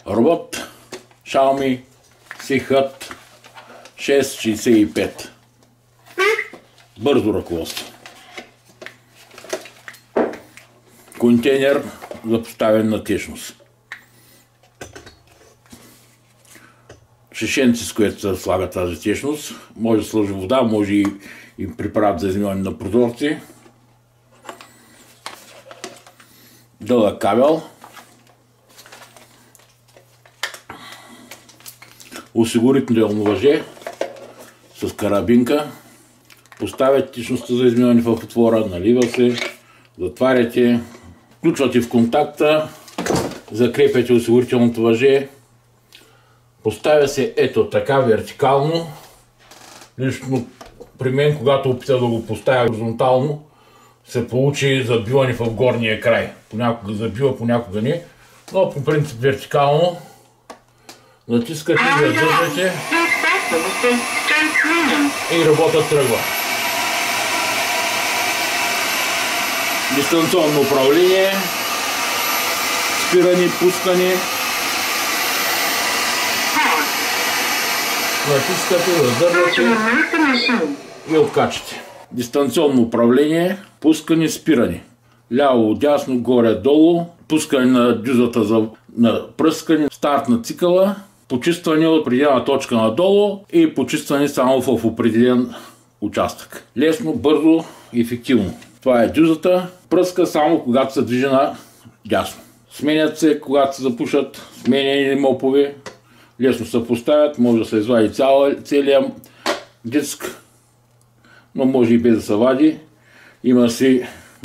Робот Xiaomi SIHAT 665. Бързо ръководство. Контейнер за поставяне на течност. Шишенци, с което се слага тази течност. Може да сложи вода, може и препарат за измиване на прозорци. Дълъг кабел. Осигурително въже с карабинка. Поставяте течността за измиване в отвора, налива се, затваряте, включвате в контакта, закрепяте осигурителното въже. Поставя се ето така вертикално. Лично при мен, когато опитах да го поставя хоризонтално, се получи забиване в горния край. Понякога забива, понякога не. Но по принцип вертикално натискате, задържате и работа тръгва. Дистанционно управление, спиране, пускане. Натискате, задържате и откачате. Дистанционно управление, пускане, спиране. Ляво, дясно, горе, долу, пускане на дюзата за пръскане, старт на цикъла, почистване от определена точка надолу и почистване само в определен участък. Лесно, бързо и ефективно. Това е дюзата. Пръска само когато се движи на дясно. Сменят се, когато се запушат сменени мопове. Лесно се поставят, може да се извади целият диск, но може и без да се вади.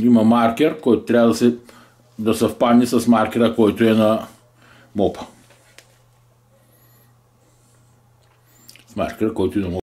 Има маркер, който трябва да съвпадне с маркера, който е на мопа. С маркера, който е на мопа.